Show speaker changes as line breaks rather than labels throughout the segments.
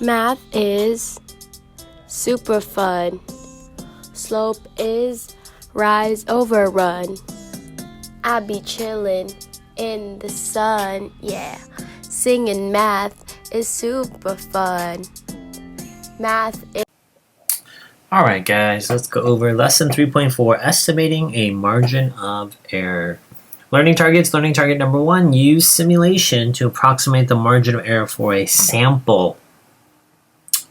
Math is super fun. Slope is rise over run. I be chillin' in the sun, yeah. Singing math is super fun. Math is...
Alright guys, let's go over lesson 3.4, estimating a margin of error. Learning targets. Learning target number 1, use simulation to approximate the margin of error for a sample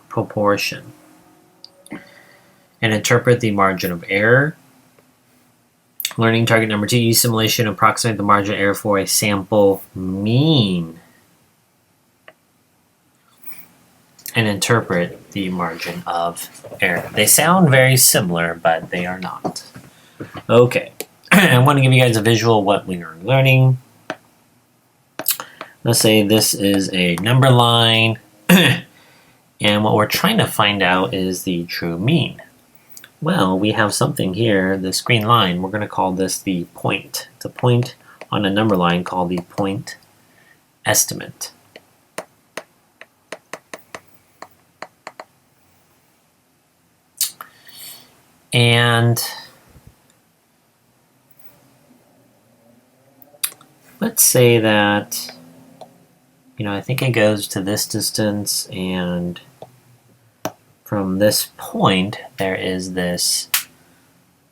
proportion and interpret the margin of error. Learning target number 2, use simulation to approximate the margin of error for a sample mean and interpret the margin of error. They sound very similar, but they are not. Okay, I want to give you guys a visual of what we are learning. Let's say this is a number line, and what we're trying to find out is the true mean. Well, we have something here, this green line. We're going to call this the point. It's a point on a number line called the point estimate. And let's say that, I think it goes to this distance, and from this point, there is this,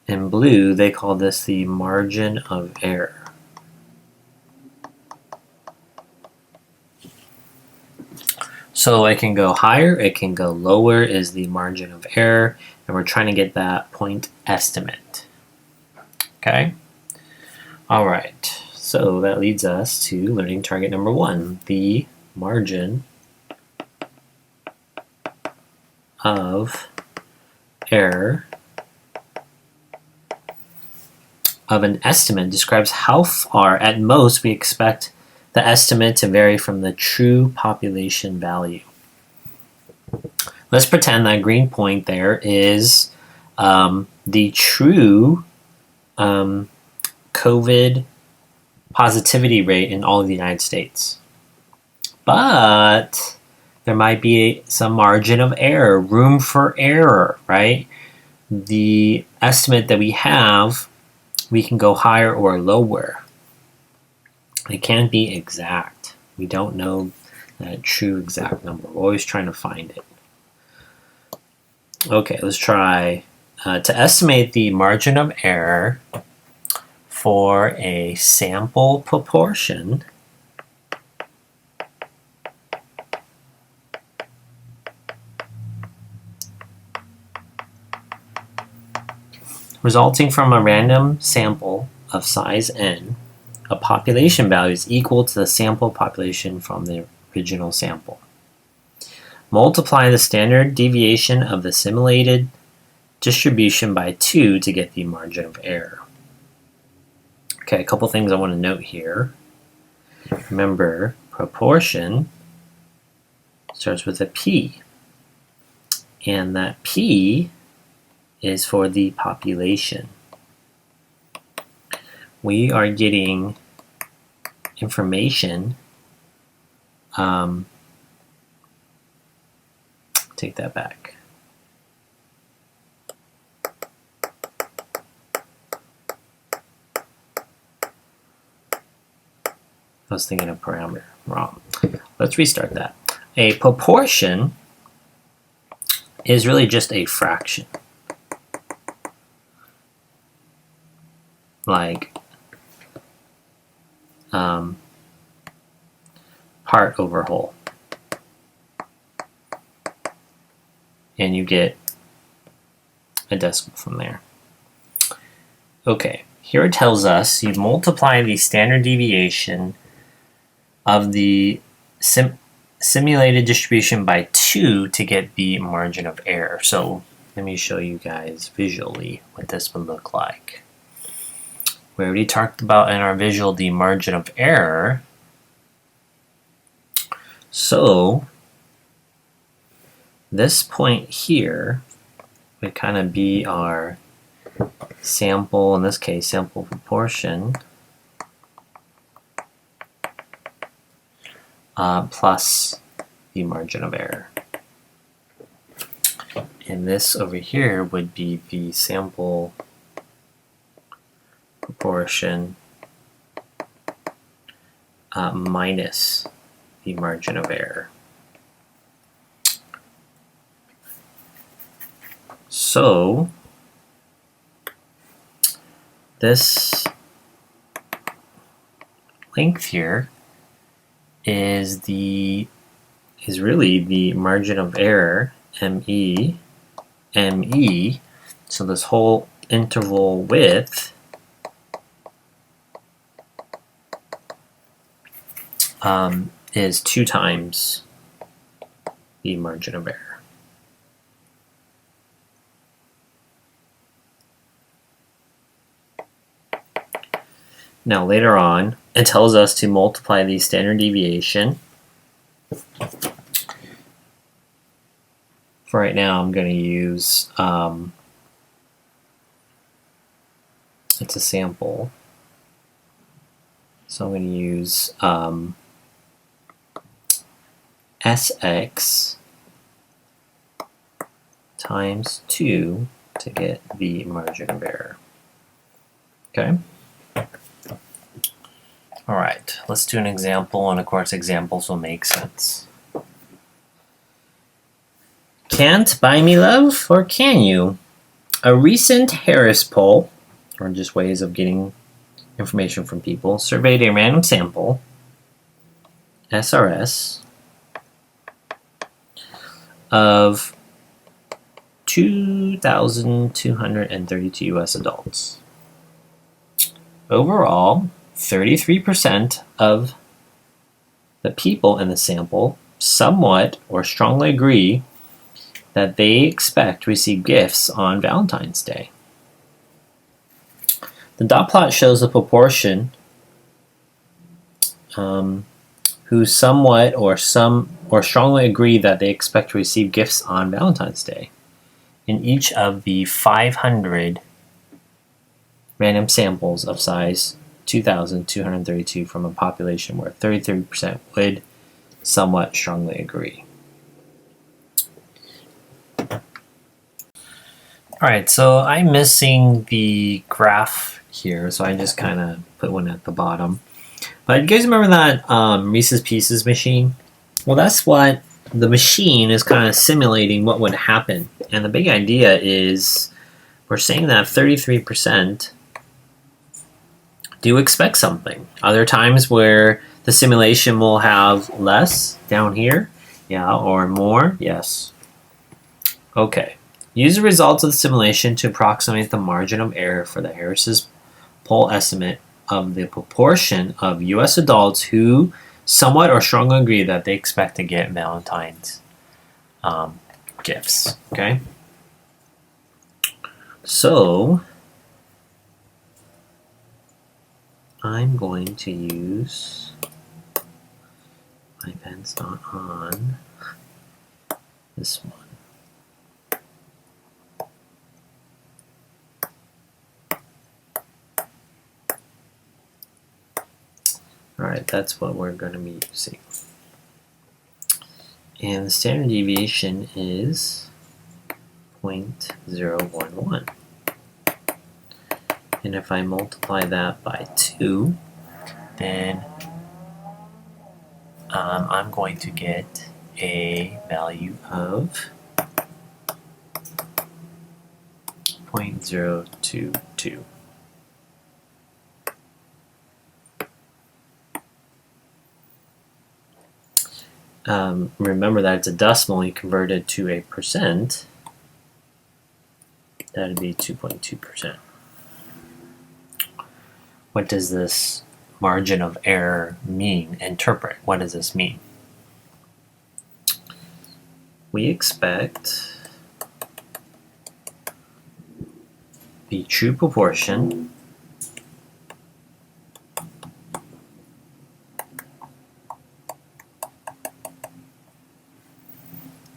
in blue, they call this the margin of error. So it can go higher, it can go lower is the margin of error, and we're trying to get that point estimate. Okay? All right, so that leads us to learning target number 1, the margin of error of an estimate describes how far at most we expect the estimate to vary from the true population value. Let's pretend that green point there is the true COVID positivity rate in all of the United States. But there might be some margin of error, room for error, right? The estimate that we have, we can go higher or lower. It can't be exact. We don't know that true exact number. We're always trying to find it. Okay, let's try to estimate the margin of error for a sample proportion resulting from a random sample of size n. A population value is equal to the sample population from the original sample. Multiply the standard deviation of the simulated distribution by 2 to get the margin of error. Okay, a couple things I want to note here. Remember, proportion starts with a p, and that p is for the population. We are getting information, take that back. I was thinking of parameter, wrong. Let's restart that. A proportion is really just a fraction. Like part over whole. And you get a decimal from there. Okay, here it tells us you multiply the standard deviation of the simulated distribution by 2 to get the margin of error. So let me show you guys visually what this would look like. We already talked about in our visual the margin of error. So this point here would kind of be our sample, in this case, sample proportion plus the margin of error. And this over here would be the sample proportion minus the margin of error. So this length here is really the margin of error, ME. So this whole interval width is 2 times the margin of error. Now later on, it tells us to multiply the standard deviation. For right now, I'm going to use, it's a sample. So I'm going to use Sx times 2 to get the margin of error. Okay? All right, let's do an example, and of course examples will make sense. Can't buy me love, or can you? A recent Harris poll, or just ways of getting information from people, surveyed a random sample, SRS, of 2,232 US adults. Overall, 33% of the people in the sample somewhat or strongly agree that they expect to receive gifts on Valentine's Day. The dot plot shows the proportion who somewhat or strongly agree that they expect to receive gifts on Valentine's Day. In each of the 500 random samples of size 2,232 from a population where 33% would somewhat strongly agree. Alright, so I'm missing the graph here, so I just kind of put one at the bottom. But you guys remember that Reese's Pieces machine? Well, that's what the machine is kind of simulating what would happen. And the big idea is we're saying that 33% do expect something. Other times where the simulation will have less down here, yeah, or more, yes. Okay. Use the results of the simulation to approximate the margin of error for the Harris's poll estimate of the proportion of U.S. adults who somewhat or strongly agree that they expect to get Valentine's gifts. Okay? So, I'm going to use, my pen's not on, this one. Alright, that's what we're going to be using. And the standard deviation is 0.011. And if I multiply that by 2, then I'm going to get a value of 0.022. Remember that it's a decimal, you convert it to a percent, that would be 2.2%. What does this margin of error mean? Interpret. What does this mean? We expect the true proportion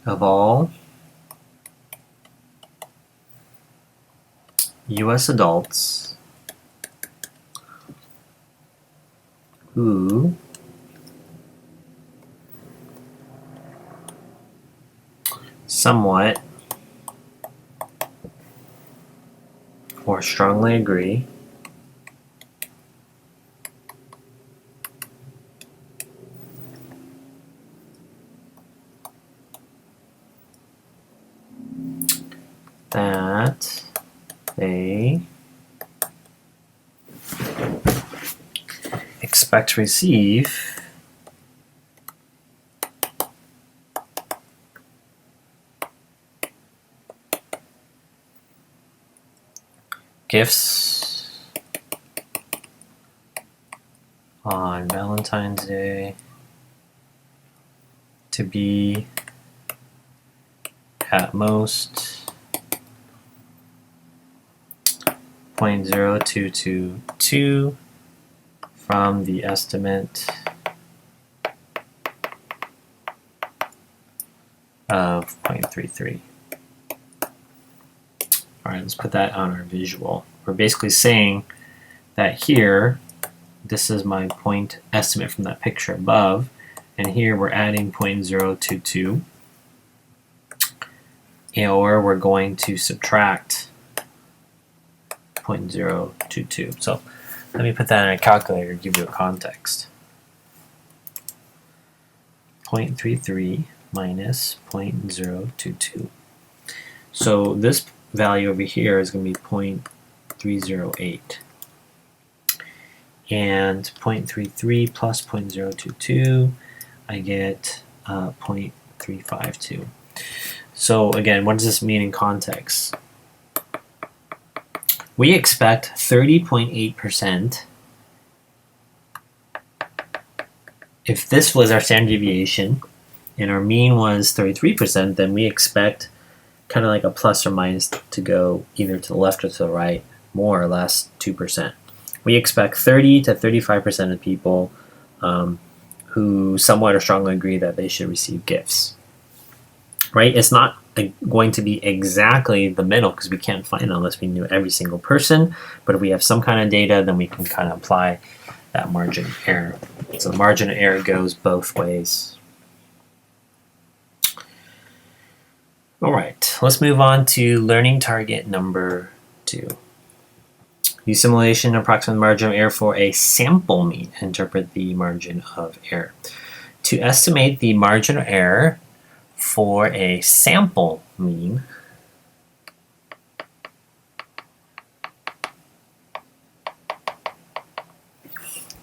of all U.S. adults who somewhat or strongly agree that they expect to receive gifts on Valentine's Day to be at most 0.0222 from the estimate of 0.33. All right, let's put that on our visual. We're basically saying that here, this is my point estimate from that picture above, and here we're adding 0.022, or we're going to subtract 0.022. So let me put that in a calculator to give you a context. 0.33 minus 0.022. So this value over here is going to be 0.308. And 0.33 plus 0.022, I get 0.352. So again, what does this mean in context? We expect 30.8%. If this was our standard deviation and our mean was 33%, then we expect kind of like a plus or minus to go either to the left or to the right, more or less 2%. We expect 30 to 35% of people who somewhat or strongly agree that they should receive gifts. Right? It's not going to be exactly the middle because we can't find unless we knew every single person. But if we have some kind of data, then we can kind of apply that margin of error. So the margin of error goes both ways. All right, let's move on to learning target number 2. Use simulation approximate margin of error for a sample mean. Interpret the margin of error. To estimate the margin of error for a sample mean,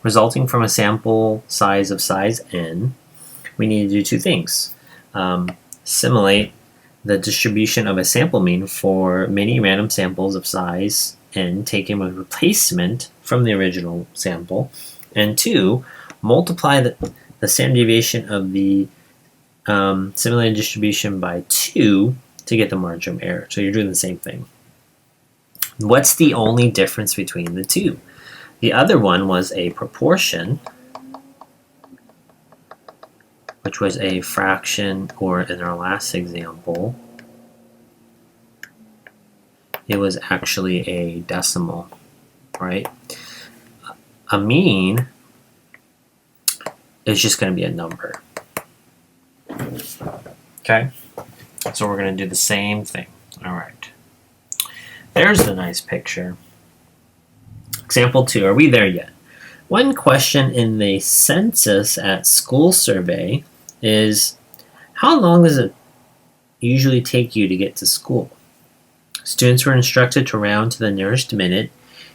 resulting from a sample size of size n, we need to do two things. Simulate the distribution of a sample mean for many random samples of size n taken with replacement from the original sample, and 2, multiply the standard deviation of the simulated distribution by 2 to get the margin of error. So you're doing the same thing. What's the only difference between the two? The other one was a proportion, which was a fraction, or in our last example, it was actually a decimal, right? A mean is just going to be a number. Okay, so we're going to do the same thing. All right, there's the nice picture. Example 2, are we there yet? One question in the census at school survey is, how long does it usually take you to get to school? Students were instructed to round to the nearest minute.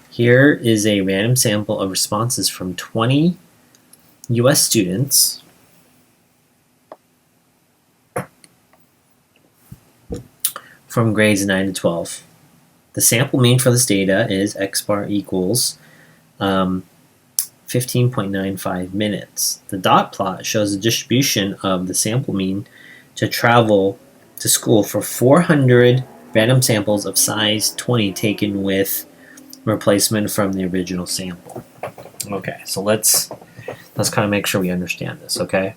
Here is a random sample of responses from 20 U.S. students from grades 9 to 12. The sample mean for this data is x bar equals 15.95 minutes. The dot plot shows the distribution of the sample mean to travel to school for 400 random samples of size 20 taken with replacement from the original sample. Okay, so let's kind of make sure we understand this, okay?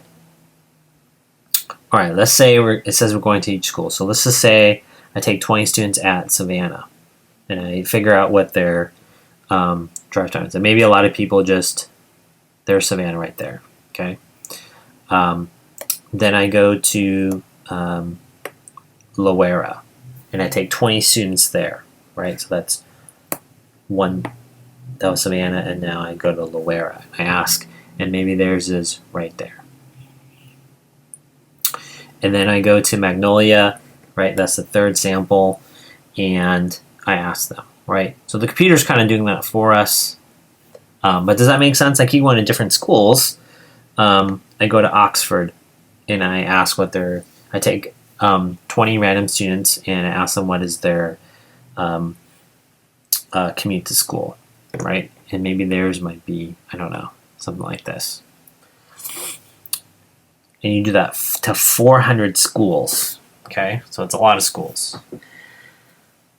All right, let's say it says we're going to each school. So let's just say I take 20 students at Savannah, and I figure out what their drive time is. And maybe a lot of people just, there's Savannah right there, okay? Then I go to Loera, and I take 20 students there, right? So that's one, that was Savannah, and now I go to Loera. I ask, and maybe theirs is right there. And then I go to Magnolia, right? That's the third sample, and I ask them, right? So the computer's kind of doing that for us. But does that make sense? I keep going to different schools. I go to Oxford, and I ask what their. I take 20 random students, and I ask them what is their commute to school, right? And maybe theirs might be, I don't know, something like this. And you do that to 400 schools, okay? So it's a lot of schools.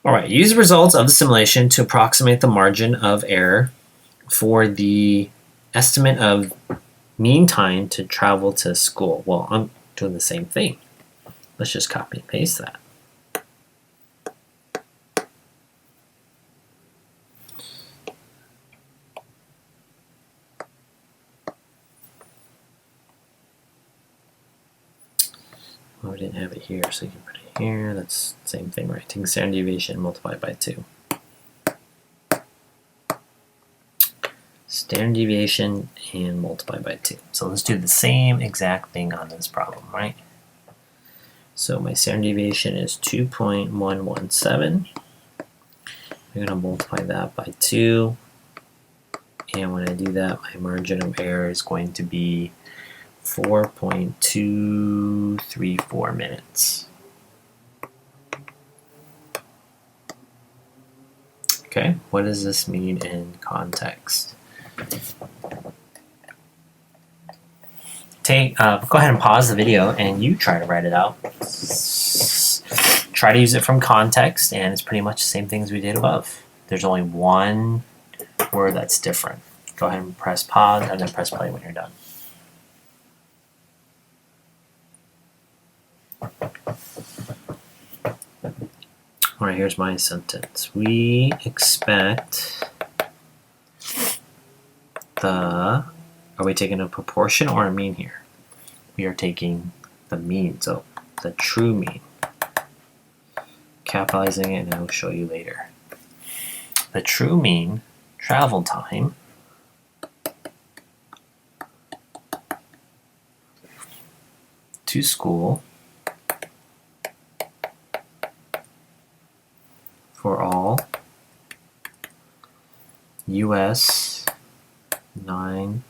All right, use the results of the simulation to approximate the margin of error for the estimate of mean time to travel to school. Well, I'm doing the same thing. Let's just copy and paste that. Oh, we didn't have it here, so you can put it here. That's the same thing, right? Taking standard deviation multiplied by 2. Standard deviation and multiply by 2. So let's do the same exact thing on this problem, right? So my standard deviation is 2.117. I'm going to multiply that by 2. And when I do that, my margin of error is going to be 4.234 minutes. Okay, what does this mean in context? Go ahead and pause the video and you try to write it out. Try to use it from context, and it's pretty much the same things we did above. There's only one word that's different. Go ahead and press pause and then press play when you're done. All right, here's my sentence. We expect are we taking a proportion or a mean here? We are taking the mean, so the true mean. Capitalizing it, and I'll show you later. The true mean travel time to school for all U.S. 9th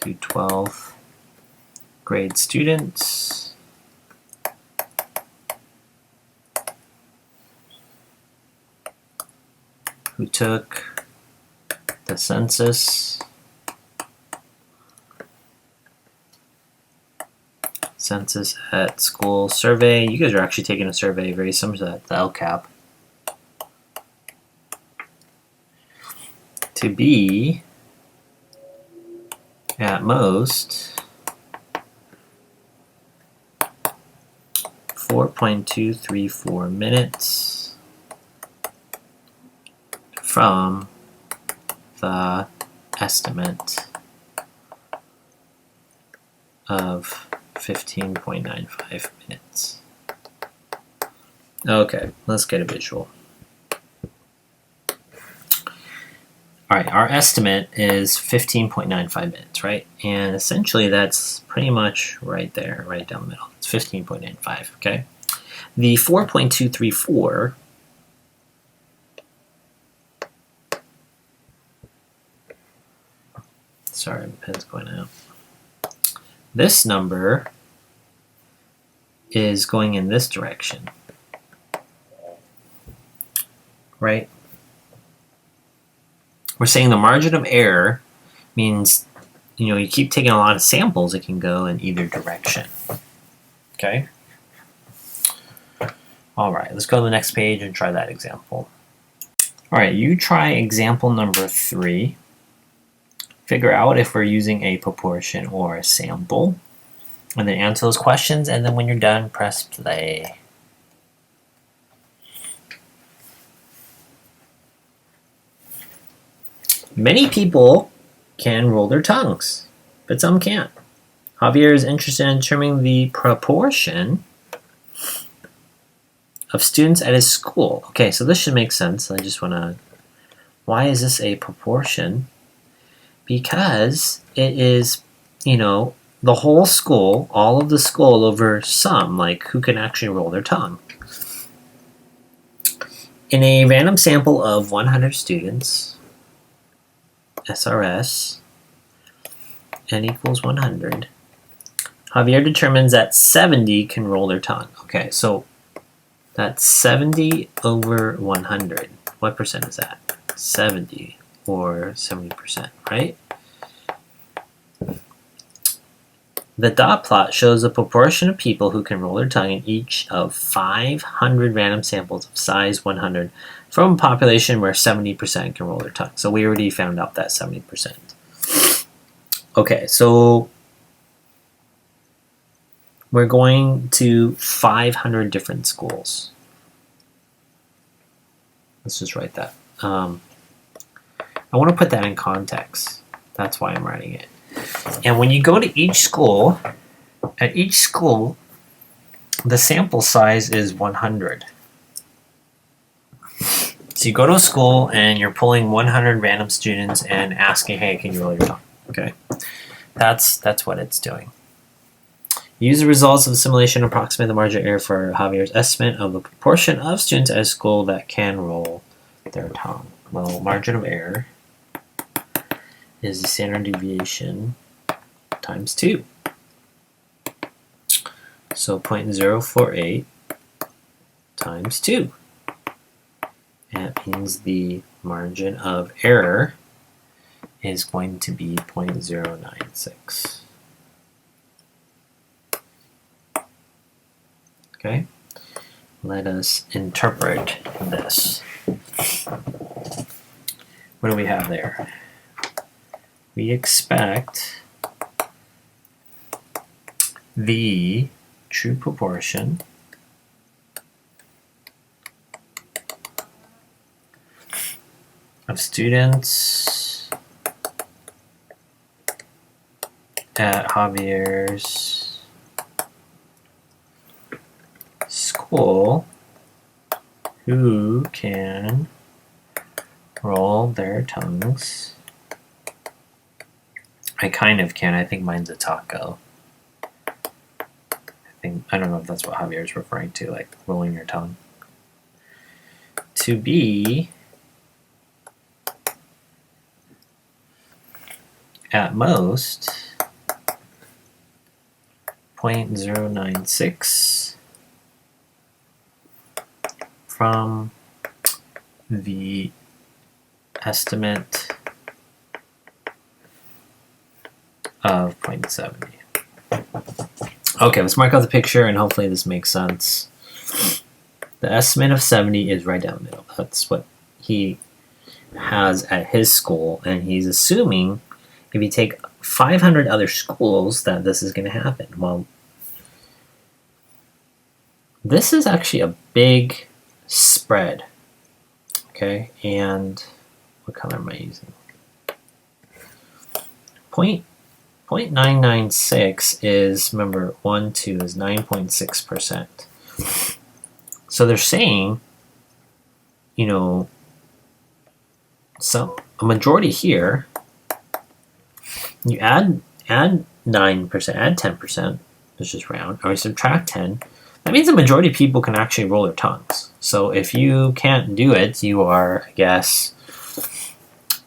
to 12th grade students who took the census at school survey. You guys are actually taking a survey very similar to that, the LCAP. To be at most 4.234 minutes from the estimate of 15.95 minutes. Okay, let's get a visual. All right, our estimate is 15.95 minutes, right? And essentially that's pretty much right there, right down the middle. It's 15.95, okay? The 4.234 sorry, the pen's going out. This number is going in this direction, right? We're saying the margin of error means, you keep taking a lot of samples, it can go in either direction. Okay? All right, let's go to the next page and try that example. All right, you try example number 3. Figure out if we're using a proportion or a sample, and then answer those questions, and then when you're done, press play. Many people can roll their tongues, but some can't. Javier is interested in determining the proportion of students at his school. Okay, so this should make sense. I just want to Why is this a proportion? Because it is, the whole school, all of the school over some, like who can actually roll their tongue. In a random sample of 100 students, SRS, n equals 100, Javier determines that 70 can roll their tongue. Okay, so that's 70 over 100. What percent is that? 70 or 70%, right? The dot plot shows the proportion of people who can roll their tongue in each of 500 random samples of size 100 from a population where 70% can roll their tongue. So we already found out that 70%. Okay, so we're going to 500 different schools. Let's just write that. I want to put that in context. That's why I'm writing it. And when you go to each school, at each school, the sample size is 100. So you go to a school and you're pulling 100 random students and asking, hey, can you roll your tongue? Okay, that's what it's doing. Use the results of the simulation to approximate the margin of error for Javier's estimate of the proportion of students at a school that can roll their tongue. Well, margin of error is the standard deviation times 2. So 0.048 times 2. And that means the margin of error is going to be 0.096. Okay, let us interpret this. What do we have there? We expect the true proportion of students at Javier's school who can roll their tongues. I kind of can. I think mine's a taco. I don't know if that's what Javier is referring to, like rolling your tongue. To be at most 0.096 from the estimate of 0.70. Okay, let's mark out the picture and hopefully this makes sense. The estimate of 70 is right down the middle. That's what he has at his school, and he's assuming if you take 500 other schools that this is going to happen. Well, this is actually a big spread. Okay, and what color am I using? 0.996 is, remember, 1, 2 is 9.6%. So they're saying, so a majority here, you add 9%, add 10%, let's just round, or subtract 10, that means the majority of people can actually roll their tongues. So if you can't do it, you are, I guess,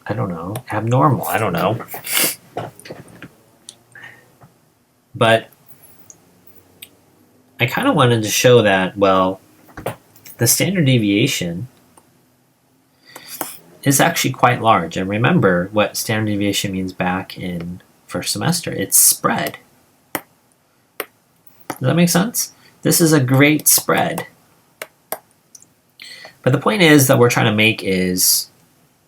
I don't know, abnormal, I don't know. But I kind of wanted to show that, well, the standard deviation is actually quite large. And remember what standard deviation means back in first semester. It's spread. Does that make sense? This is a great spread. But the point is that we're trying to make is,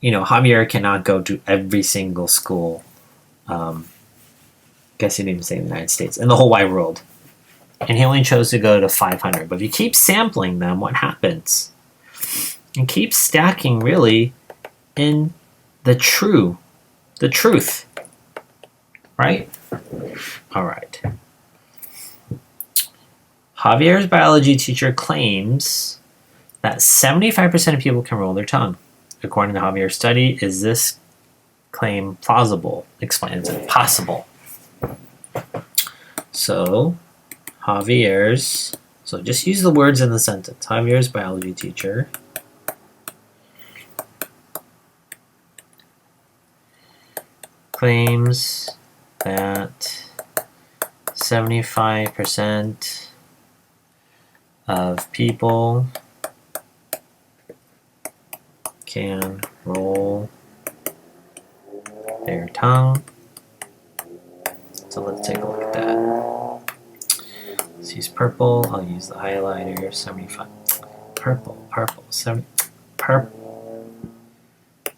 Javier cannot go to every single school. I guess he didn't even say in the United States, in the whole wide world. And he only chose to go to 500. But if you keep sampling them, what happens? And keep stacking really in the truth. Right? All right. Javier's biology teacher claims that 75% of people can roll their tongue. according to Javier's study, is this claim plausible? Explain. Is it possible? So Javier's, so just use the words in the sentence. Javier's biology teacher claims that 75% of people can roll their tongue. So let's take a look at that. Let's use purple. I'll use the highlighter. 75. Purple. 70. Purple.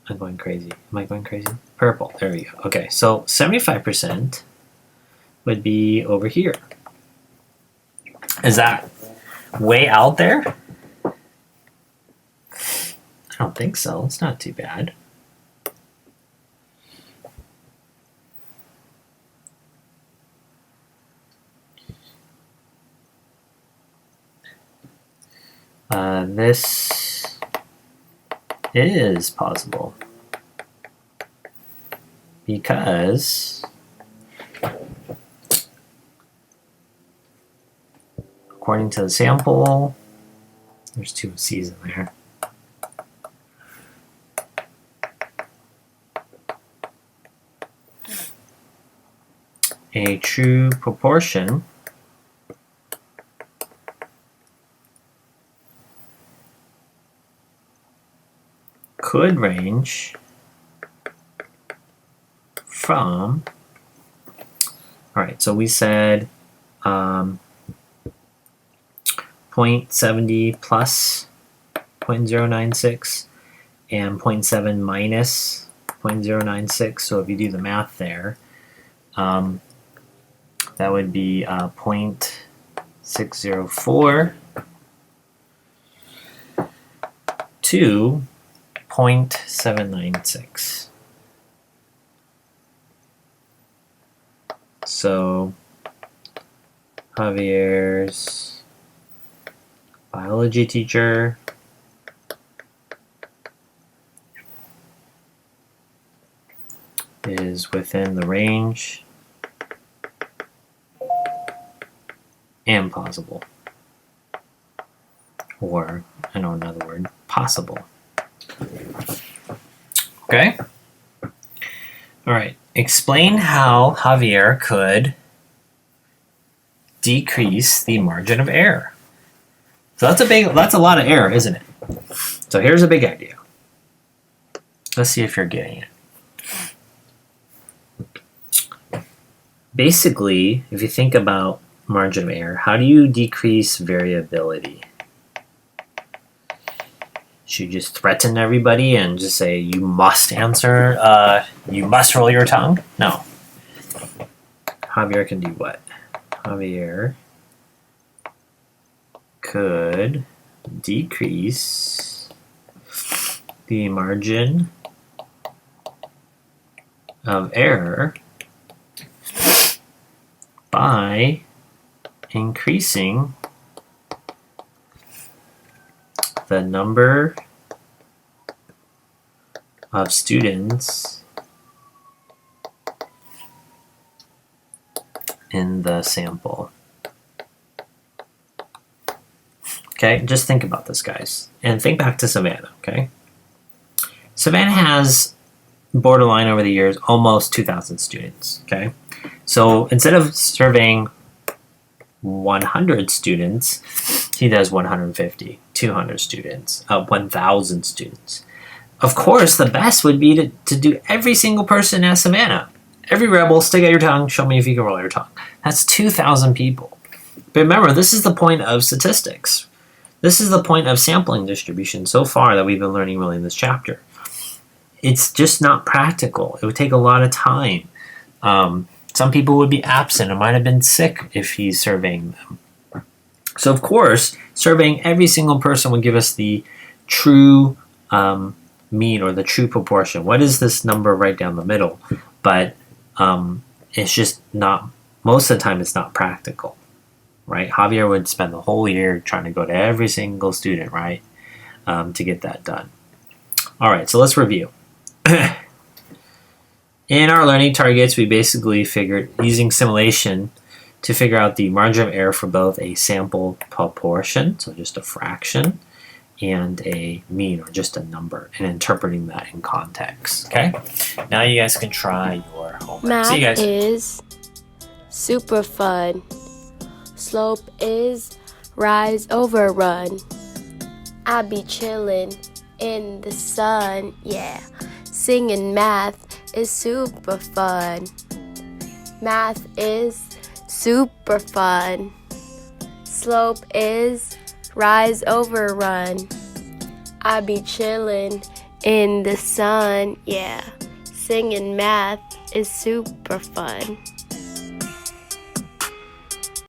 I'm going crazy. Am I going crazy? Purple. There we go. Okay, so 75% would be over here. Is that way out there? I don't think so. It's not too bad. This is possible because according to the sample, there's two C's in there. A true proportion could range from, all right, so we said 0.70 plus 0.096 and 0.7 minus 0.096. So if you do the math there, that would be 0.604 to 0.796. So Javier's biology teacher is within the range and plausible. Or, I know another word, possible. Okay? All right. Explain how Javier could decrease the margin of error. So that's a lot of error, isn't it? So here's a big idea. Let's see if you're getting it. Basically, if you think about margin of error, how do you decrease variability? Should you just threaten everybody and just say, you must answer, you must roll your tongue? No. Javier can do what? Javier could decrease the margin of error by increasing the number of students in the sample. Okay, just think about this, guys. And think back to Savannah, okay? Savannah has, borderline over the years, almost 2,000 students, okay? So instead of surveying 100 students, he does 150, 200 students, 1,000 students. Of course, the best would be to do every single person at Savannah. Every rebel, stick out your tongue, show me if you can roll your tongue. That's 2,000 people. But remember, this is the point of statistics. This is the point of sampling distribution so far that we've been learning really in this chapter. It's just not practical. It would take a lot of time. Some people would be absent or might have been sick if he's surveying them. So of course, surveying every single person would give us the true mean or the true proportion. What is this number right down the middle? But it's just not, most of the time it's not practical, right? Javier would spend the whole year trying to go to every single student, right, to get that done. All right, so let's review. In our learning targets, we basically figured using simulation to figure out the margin of error for both a sample proportion, so just a fraction, and a mean, or just a number, and interpreting that in context. Okay? Now you guys can try your homework.
Math
See you guys.
is super fun. Slope is rise over run. I be chillin' in the sun, yeah. Singing math is super fun. Math is super fun. Slope is rise over run. I be chillin' in the sun, yeah. Singing math is super fun.